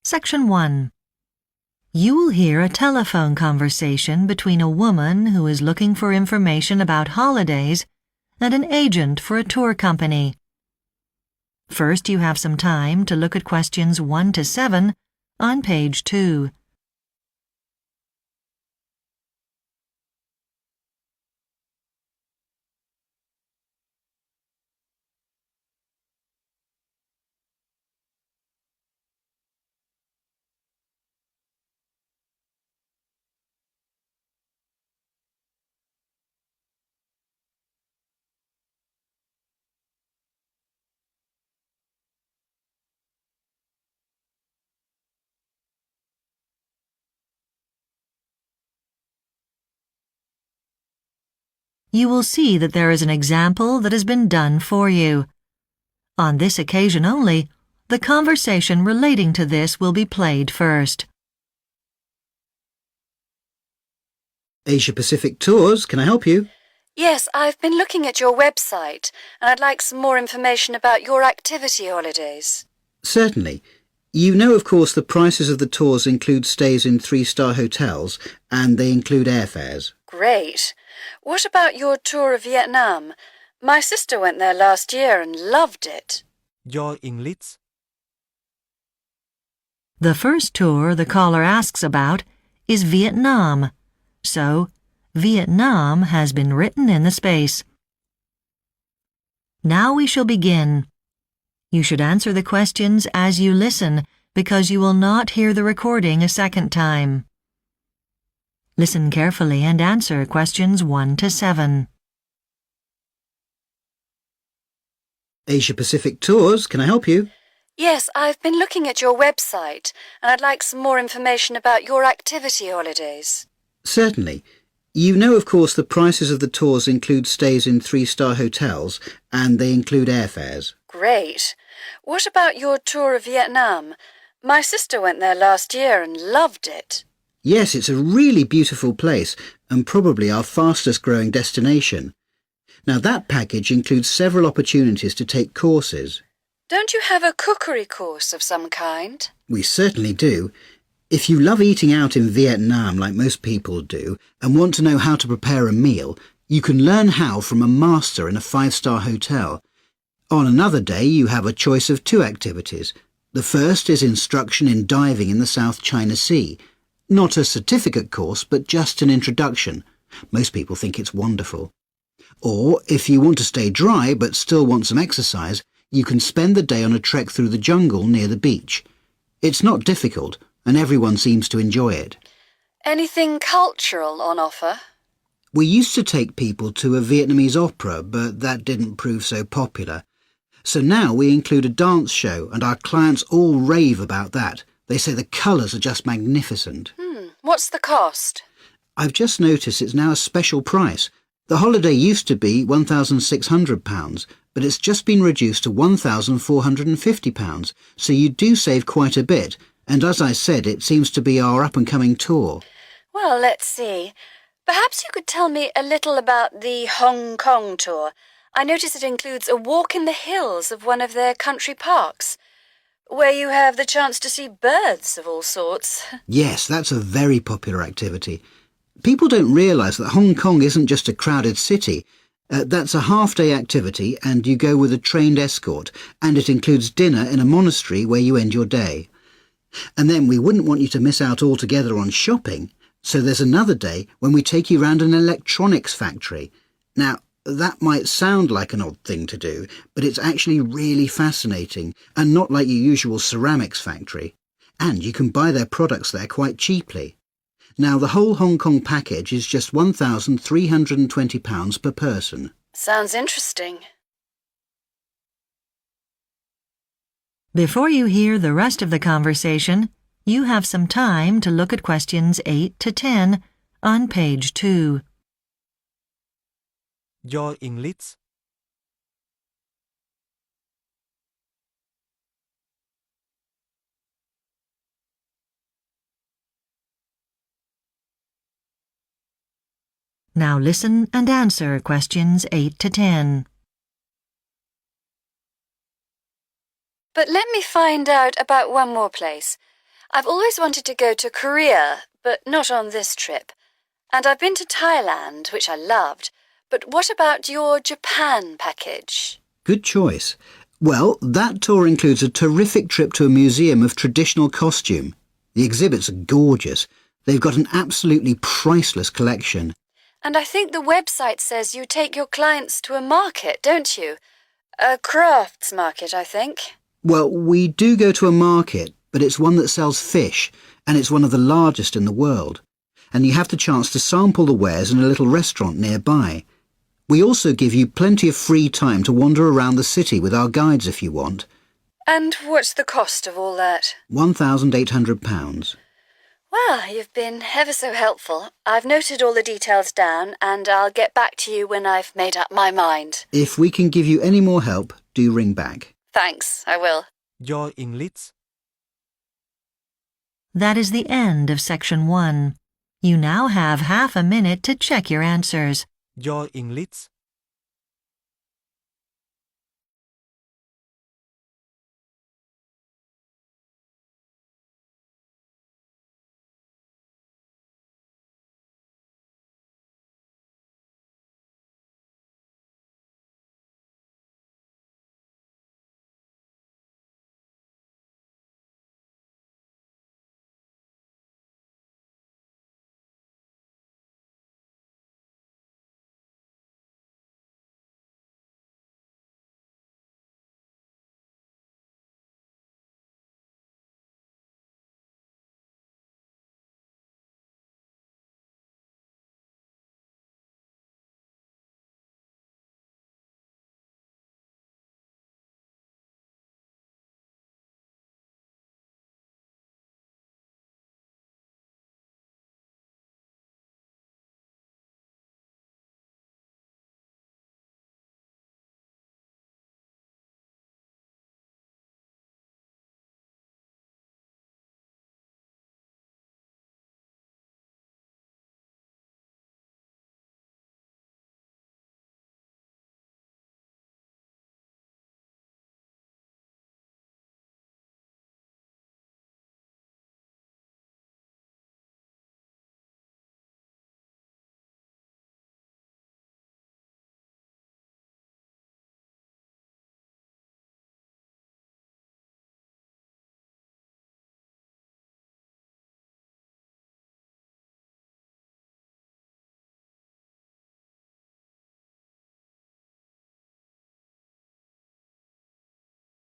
Section 1. You will hear a telephone conversation between a woman who is looking for information about holidays and an agent for a tour company. First, you have some time to look at questions 1 to 7 on page 2. You will see that there is an example that has been done for you. On this occasion only, the conversation relating to this will be played first. Asia Pacific Tours, can I help you? Yes, I've been looking at your website and I'd like some more information about your activity holidays. Certainly. You know, of course, the prices of the tours include stays in 3-star hotels and they include airfares. Great. What about your tour of Vietnam? My sister went there last year and loved it. Your English. The first tour the caller asks about is Vietnam, so Vietnam has been written in the space. Now we shall begin. You should answer the questions as you listen because you will not hear the recording a second time. Listen carefully and answer questions 1 to 7. Asia Pacific Tours, can I help you? Yes, I've been looking at your website and I'd like some more information about your activity holidays. Certainly. You know, of course, the prices of the tours include stays in 3-star hotels and they include airfares. Great. What about your tour of Vietnam? My sister went there last year and loved it. Yes, it's a really beautiful place and probably our fastest growing destination. Now that package includes several opportunities to take courses. Don't you have a cookery course of some kind? We certainly do. If you love eating out in Vietnam like most people do and want to know how to prepare a meal, you can learn how from a master in a 5-star hotel. On another day, you have a choice of 2 activities. The first is instruction in diving in the South China Sea. Not a certificate course, but just an introduction. Most people think it's wonderful. Or, if you want to stay dry but still want some exercise, you can spend the day on a trek through the jungle near the beach. It's not difficult, and everyone seems to enjoy it. Anything cultural on offer? We used to take people to a Vietnamese opera, but that didn't prove so popular. So now we include a dance show, and our clients all rave about that. They say the colours are just magnificent. What's the cost? I've just noticed it's now a special price. The holiday used to be £1,600, but it's just been reduced to £1,450, so you do save quite a bit. And as I said, it seems to be our up-and-coming tour. Well, let's see. Perhaps you could tell me a little about the Hong Kong tour. I notice it includes a walk in the hills of one of their country parks, where you have the chance to see birds of all sorts. Yes, that's a very popular activity. People don't realise that Hong Kong isn't just a crowded city. That's a half-day activity and you go with a trained escort, and it includes dinner in a monastery where you end your day. And then we wouldn't want you to miss out altogether on shopping, so there's another day when we take you round an electronics factory. Now, that might sound like an odd thing to do, but it's actually really fascinating and not like your usual ceramics factory. And you can buy their products there quite cheaply. Now, the whole Hong Kong package is just £1,320 per person. Sounds interesting. Before you hear the rest of the conversation, you have some time to look at questions 8 to 10 on page 2. Your English. Now listen and answer questions 8 to 10. But let me find out about one more place. I've always wanted to go to Korea, but not on this trip. And I've been to Thailand, which I loved. But what about your Japan package? Good choice. Well, that tour includes a terrific trip to a museum of traditional costume. The exhibits are gorgeous. They've got an absolutely priceless collection. And I think the website says you take your clients to a market, don't you? A crafts market, I think. Well, we do go to a market, but it's one that sells fish, and it's one of the largest in the world. And you have the chance to sample the wares in a little restaurant nearby. We also give you plenty of free time to wander around the city with our guides if you want. And what's the cost of all that? £1,800. Well, you've been ever so helpful. I've noted all the details down, and I'll get back to you when I've made up my mind. If we can give you any more help, do ring back. Thanks, I will. Your English. That is the end of Section 1. You now have half a minute to check your answers. Your English.